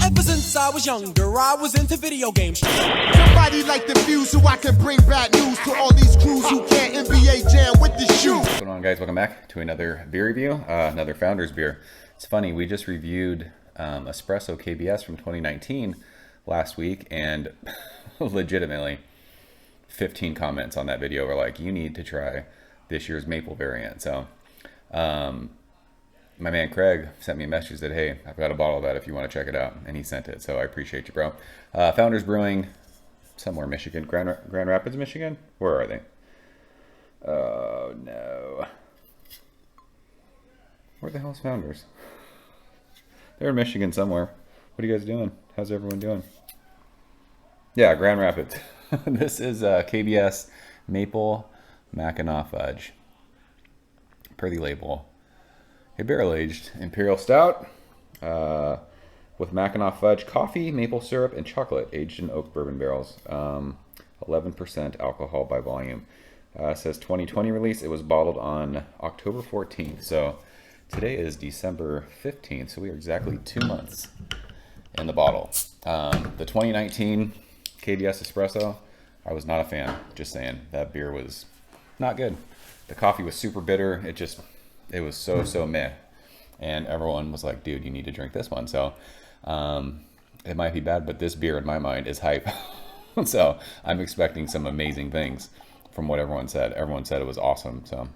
Ever since I was younger, I was into video games. Somebody like the fuse so I can bring bad news to all these crews who can't NBA jam with the shoe. What's going on, guys? Welcome back to another beer review, another Founders beer. It's funny, we just reviewed Espresso KBS from 2019 last week, and legitimately 15 comments on that video were like, you need to try this year's maple variant. So my man Craig sent me a message that, hey, I've got a bottle of that if you want to check it out, and he sent it, so I appreciate you, bro. Founders Brewing, somewhere in Michigan, Grand Rapids, Michigan. Where are they? Oh no, where the hell's Founders? They're in Michigan somewhere. What are you guys doing? How's everyone doing? Yeah, Grand Rapids. This is KBS Maple Mackinac Fudge. Per the label, a barrel-aged Imperial Stout with Mackinac Fudge, coffee, maple syrup, and chocolate, aged in oak bourbon barrels. 11% alcohol by volume. It says 2020 release. It was bottled on October 14th. So today is December 15th. So we are exactly 2 months in the bottle. The 2019 KBS Espresso, I was not a fan. Just saying, that beer was not good. The coffee was super bitter. It was so meh. And everyone was like, dude, you need to drink this one. So it might be bad, but this beer in my mind is hype. So I'm expecting some amazing things from what everyone said. Everyone said it was awesome. So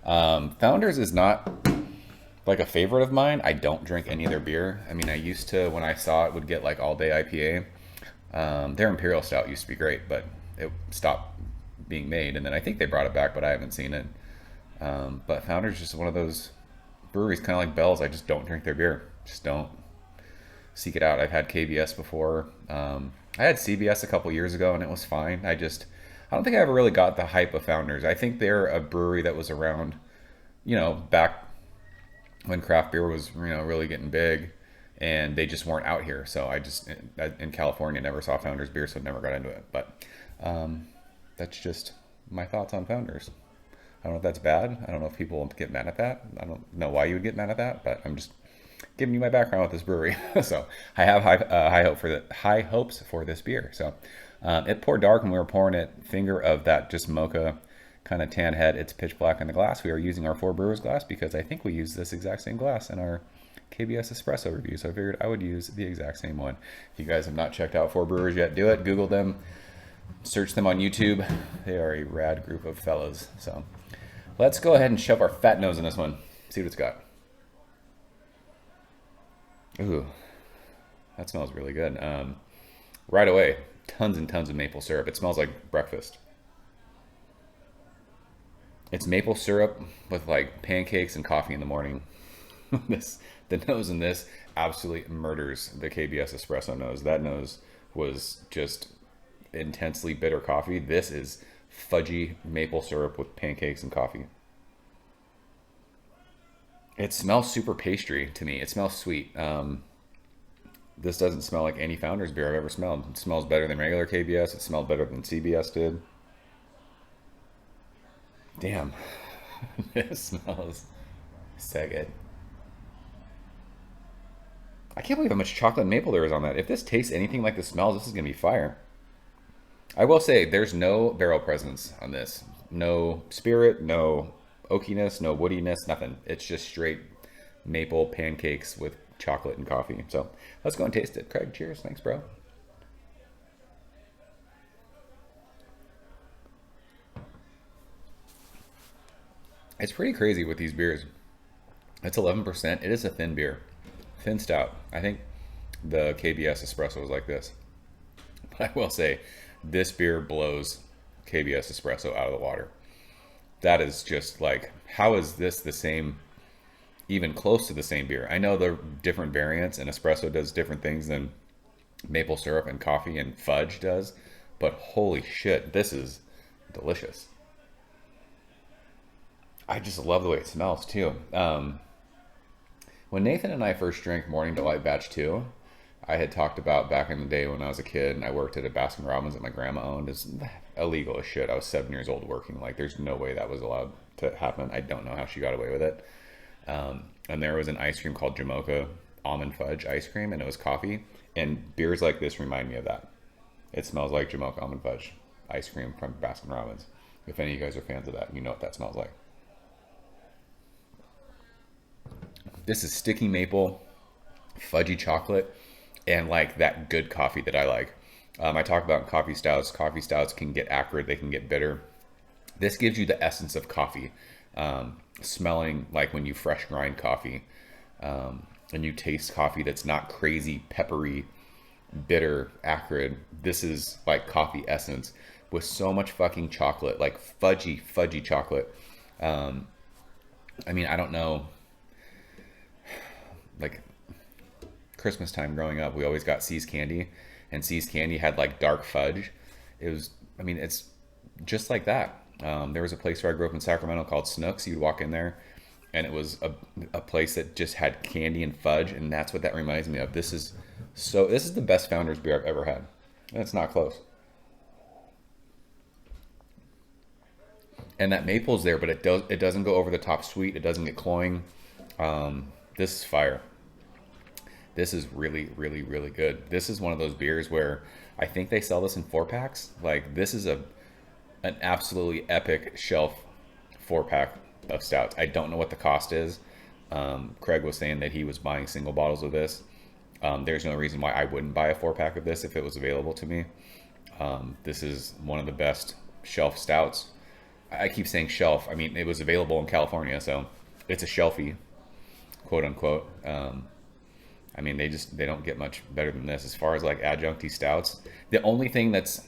Founders is not like a favorite of mine. I don't drink any of their beer. I mean, I used to, when I saw it, would get like all day IPA. Their Imperial Stout used to be great, but it stopped being made. And then I think they brought it back, but I haven't seen it. But Founders is just one of those breweries, kind of like Bell's. I just don't drink their beer. Just don't seek it out. I've had KBS before. I had CBS a couple years ago, and it was fine. I don't think I ever really got the hype of Founders. I think they're a brewery that was around, back when craft beer was, really getting big, and they just weren't out here. So I just, in California, never saw Founders beer, so never got into it. But that's just my thoughts on Founders. I don't know if that's bad. I don't know if people will get mad at that. I don't know why you would get mad at that, but I'm just giving you my background with this brewery. So I have high hopes for this beer. So it poured dark when we were pouring it. Finger of that just mocha kind of tan head. It's pitch black in the glass. We are using our 4 Brewers glass because I think we use this exact same glass in our KBS Espresso review. So I figured I would use the exact same one. If you guys have not checked out 4 Brewers yet, do it. Google them. Search them on YouTube. They are a rad group of fellas. So let's go ahead and shove our fat nose in this one. See what it's got. Ooh, that smells really good. Right away, tons and tons of maple syrup. It smells like breakfast. It's maple syrup with like pancakes and coffee in the morning. The nose in this absolutely murders the KBS Espresso nose. That nose was just intensely bitter coffee. This is fudgy maple syrup with pancakes and coffee. It smells super pastry to me. It smells sweet. This doesn't smell like any Founders beer I've ever smelled. It smells better than regular KBS. It smelled better than CBS did. Damn. This smells so good. I can't believe how much chocolate and maple there is on that. If this tastes anything like the smells, this is going to be fire. I will say there's no barrel presence on this. No spirit, no oakiness, no woodiness, nothing. It's just straight maple pancakes with chocolate and coffee. So let's go and taste it. Craig, cheers. Thanks, bro. It's pretty crazy with these beers. It's 11%. It is a thin beer. Thin stout. I think the KBS Espresso is like this. But I will say, this beer blows KBS Espresso out of the water. That is just like, how is this the same, even close to the same beer? I know they're different variants, and espresso does different things than maple syrup and coffee and fudge does, but holy shit, this is delicious. I just love the way it smells too. When Nathan and I first drank Morning Delight Batch 2, I had talked about back in the day when I was a kid and I worked at a Baskin Robbins that my grandma owned. It's illegal as shit. I was 7 years old working. Like, there's no way that was allowed to happen. I don't know how she got away with it. And there was an ice cream called Jamocha almond fudge ice cream, and it was coffee. And beers like this remind me of that. It smells like Jamocha almond fudge ice cream from Baskin Robbins. If any of you guys are fans of that, you know what that smells like. This is sticky maple, fudgy chocolate, and like that good coffee that I like. I talk about coffee stouts. Coffee stouts can get acrid, they can get bitter. This gives you the essence of coffee, smelling like when you fresh grind coffee, and you taste coffee that's not crazy, peppery, bitter, acrid. This is like coffee essence with so much fucking chocolate, like fudgy chocolate. I mean, I don't know, like Christmas time growing up, we always got See's Candy, and See's Candy had like dark fudge. It was, I mean, it's just like that. There was a place where I grew up in Sacramento called Snooks. You'd walk in there and it was a place that just had candy and fudge, and that's what that reminds me of. This is the best Founders beer I've ever had. And it's not close. And that maple's there, but it doesn't go over the top sweet. It doesn't get cloying. This is fire. This is really, really, really good. This is one of those beers where I think they sell this in 4-packs. Like, this is an absolutely epic shelf 4-pack of stouts. I don't know what the cost is. Craig was saying that he was buying single bottles of this. There's no reason why I wouldn't buy a 4-pack of this if it was available to me. This is one of the best shelf stouts. I keep saying shelf. I mean, it was available in California, so it's a shelfie, quote unquote. I mean, they don't get much better than this as far as like adjuncty stouts. The only thing that's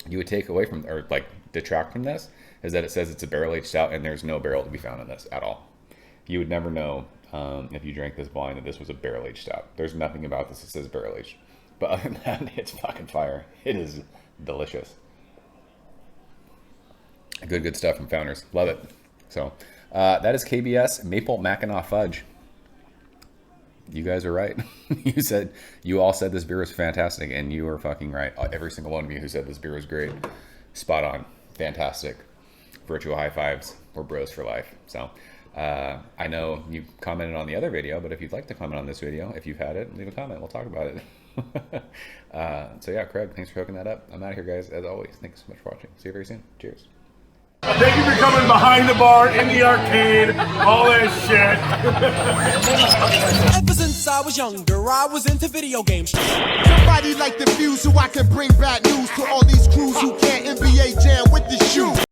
you would take away from, or like detract from this, is that it says it's a barrel-aged stout, and there's no barrel to be found in this at all. You would never know if you drank this blind that this was a barrel-aged stout. There's nothing about this that says barrel-aged. But other than that, it's fucking fire. It is delicious. Good stuff from Founders. Love it. So that is KBS Maple Mackinac Fudge. You guys are right. You all said this beer was fantastic, and you were fucking right. Every single one of you who said this beer was great. Spot on. Fantastic. Virtual high fives. We're bros for life. So I know you commented on the other video, but if you'd like to comment on this video, if you've had it, leave a comment. We'll talk about it. So yeah, Craig, thanks for hooking that up. I'm out of here, guys, as always. Thanks so much for watching. See you very soon. Cheers. Thank you for coming behind the bar, in the arcade, all that shit. Ever since I was younger, I was into video games. Somebody like the Fuse so I can bring bad news to all these crews who can't NBA jam with the shoe.